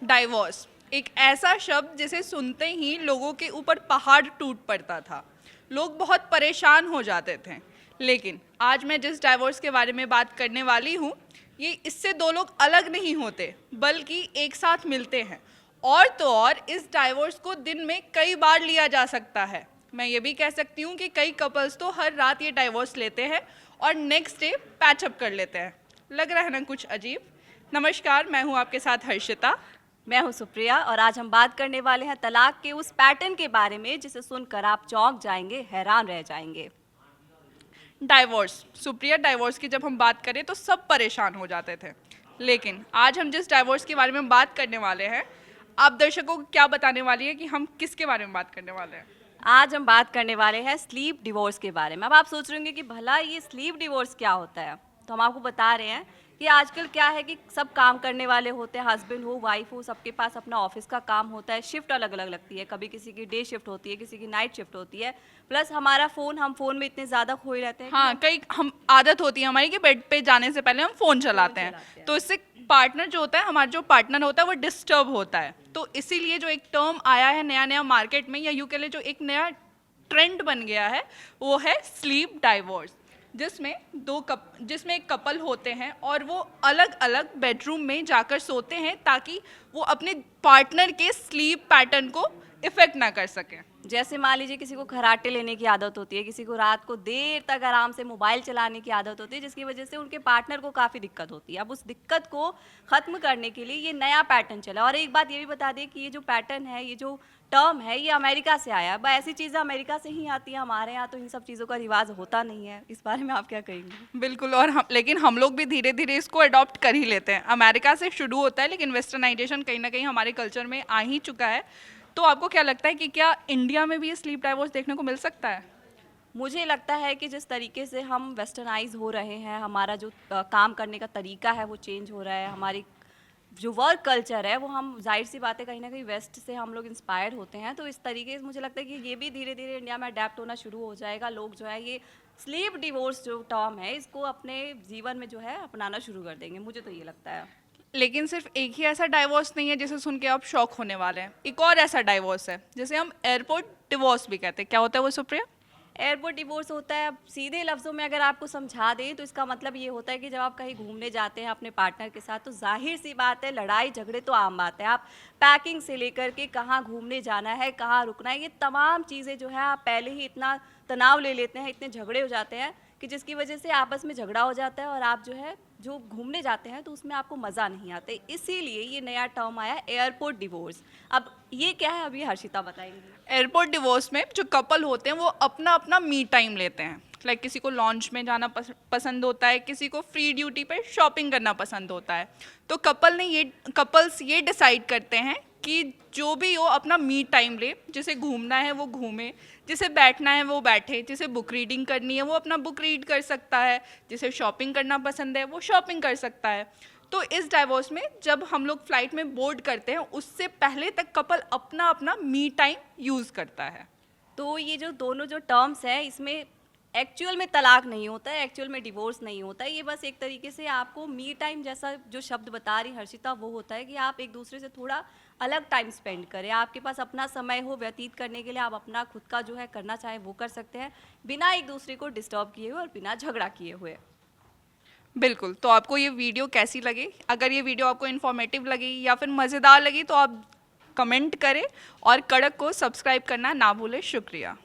Divorce एक ऐसा शब्द जिसे सुनते ही लोगों के ऊपर पहाड़ टूट पड़ता था। लोग बहुत परेशान हो जाते थे। लेकिन आज मैं जिस डाइवोर्स के बारे में बात करने वाली हूँ, ये इससे दो लोग अलग नहीं होते बल्कि एक साथ मिलते हैं। और तो और इस डाइवोर्स को दिन में कई बार लिया जा सकता है। मैं ये भी कह सकती हूँ कि कई कपल्स तो हर रात ये डाइवोर्स लेते हैं और नेक्स्ट डे पैचअप कर लेते हैं। लग रहा है ना कुछ अजीब। नमस्कार, मैं हूँ आपके साथ हर्षिता। मैं हूं सुप्रिया और आज हम बात करने वाले हैं तलाक के उस पैटर्न के बारे में जिसे सुनकर आप चौंक जाएंगे, हैरान रह जाएंगे। डाइवोर्स। सुप्रिया, डाइवोर्स की जब हम बात करें तो सब परेशान हो जाते थे। लेकिन आज हम जिस डाइवोर्स के बारे में बात करने वाले हैं, आप दर्शकों को क्या बताने वाली है कि हम किसके बारे में बात करने वाले हैं? आज हम बात करने वाले हैं स्लीप डिवोर्स के बारे में। अब आप सोच रहे होंगे कि भला ये स्लीप डिवोर्स क्या होता है, तो हम आपको बता रहे हैं कि आजकल क्या है कि सब काम करने वाले होते हैं, हस्बैंड हो, वाइफ हो, सबके पास अपना ऑफिस का काम होता है। शिफ्ट अलग अलग लगती है, कभी किसी की डे शिफ्ट होती है, किसी की नाइट शिफ्ट होती है। प्लस हमारा हम फोन में इतने ज़्यादा खोए रहते हैं। हाँ, कई हम आदत होती है हमारी कि बेड पे जाने से पहले हम फ़ोन चलाते हैं। तो इससे पार्टनर जो होता है, हमारा जो पार्टनर होता है वो डिस्टर्ब होता है। तो इसीलिए जो एक टर्म आया है नया नया मार्केट में, या यूँ कह ले जो एक नया ट्रेंड बन गया है, वो है स्लीप डाइवोर्स। जिसमें एक कपल होते हैं और वो अलग अलग बेडरूम में जाकर सोते हैं ताकि वो अपने पार्टनर के स्लीप पैटर्न को इफेक्ट ना कर सकें। जैसे मान लीजिए किसी को खर्राटे लेने की आदत होती है, किसी को रात को देर तक आराम से मोबाइल चलाने की आदत होती है, जिसकी वजह से उनके पार्टनर को काफ़ी दिक्कत होती है। अब उस दिक्कत को ख़त्म करने के लिए ये नया पैटर्न चला। और एक बात ये भी बता दें कि ये जो पैटर्न है, ये जो टर्म है, ये अमेरिका से आया है। ऐसी चीज़ें अमेरिका से ही आती हैं, हमारे यहाँ तो इन सब चीज़ों का रिवाज होता नहीं है। इस बारे में आप क्या कहेंगे? बिल्कुल। और लेकिन हम लोग भी धीरे धीरे इसको अडॉप्ट कर ही लेते हैं। अमेरिका से शुरू होता है लेकिन वेस्टर्नाइजेशन कहीं ना कहीं हमारे कल्चर में आ ही चुका है। तो आपको क्या लगता है कि क्या इंडिया में भी ये स्लीप डाइवोर्स देखने को मिल सकता है? मुझे लगता है कि जिस तरीके से हम वेस्टर्नाइज हो रहे हैं, हमारा जो काम करने का तरीका है वो चेंज हो रहा है। हमारी जो वर्क कल्चर है वो, हम जाहिर सी बात है कहीं ना कहीं वेस्ट से हम लोग इंस्पायर होते हैं। तो इस तरीके से मुझे लगता है कि ये भी धीरे धीरे इंडिया में अडेप्ट होना शुरू हो जाएगा। लोग जो है ये स्लीप डिवोर्स जो टर्म है, इसको अपने जीवन में जो है अपनाना शुरू कर देंगे। मुझे तो ये लगता है। लेकिन सिर्फ एक ही ऐसा डाइवोर्स नहीं है जिसे सुन के आप शॉक होने वाले हैं। एक और ऐसा डाइवोर्स है जिसे हम एयरपोर्ट डिवोर्स भी कहते हैं। क्या होता है वो, सुप्रिया? एयरपोर्ट डिवोर्स होता है, अब सीधे लफ्ज़ों में अगर आपको समझा दें तो इसका मतलब ये होता है कि जब आप कहीं घूमने जाते हैं अपने पार्टनर के साथ, तो जाहिर सी बात है लड़ाई झगड़े तो आम बात है। आप पैकिंग से लेकर के कहाँ घूमने जाना है, कहाँ रुकना है, ये तमाम चीज़ें जो है आप पहले ही इतना तनाव ले लेते हैं, इतने झगड़े हो जाते हैं कि जिसकी वजह से आपस में झगड़ा हो जाता है और आप जो है जो घूमने जाते हैं तो उसमें आपको मज़ा नहीं आता। इसीलिए ये नया टर्म आया एयरपोर्ट डिवोर्स। अब ये क्या है, अभी हर्षिता बताएंगी। एयरपोर्ट डिवोर्स में जो कपल होते हैं वो अपना अपना मी टाइम लेते हैं। लाइक किसी को लॉन्च में जाना पसंद होता है, किसी को फ्री ड्यूटी पे शॉपिंग करना पसंद होता है। तो कपल्स ये डिसाइड करते हैं कि जो भी हो अपना मी टाइम ले। जिसे घूमना है वो घूमे, जिसे बैठना है वो बैठे, जिसे बुक रीडिंग करनी है वो अपना बुक रीड कर सकता है, जिसे शॉपिंग करना पसंद है वो शॉपिंग कर सकता है। तो इस डाइवोर्स में जब हम लोग फ्लाइट में बोर्ड करते हैं, उससे पहले तक कपल अपना अपना मी टाइम यूज़ करता है। तो ये जो दोनों जो टर्म्स हैं, इसमें एक्चुअल में तलाक नहीं होता है, एक्चुअल में डिवोर्स नहीं होता है। ये बस एक तरीके से आपको मी टाइम जैसा जो शब्द बता रही हर्षिता, वो होता है कि आप एक दूसरे से थोड़ा अलग टाइम स्पेंड करें। आपके पास अपना समय हो व्यतीत करने के लिए, आप अपना खुद का जो है करना चाहें वो कर सकते हैं, बिना एक दूसरे को डिस्टर्ब किए हुए और बिना झगड़ा किए हुए। बिल्कुल। तो आपको ये वीडियो कैसी लगी? अगर ये वीडियो आपको इन्फॉर्मेटिव लगी या फिर मज़ेदार लगी तो आप कमेंट करें और कड़क को सब्सक्राइब करना ना भूलें। शुक्रिया।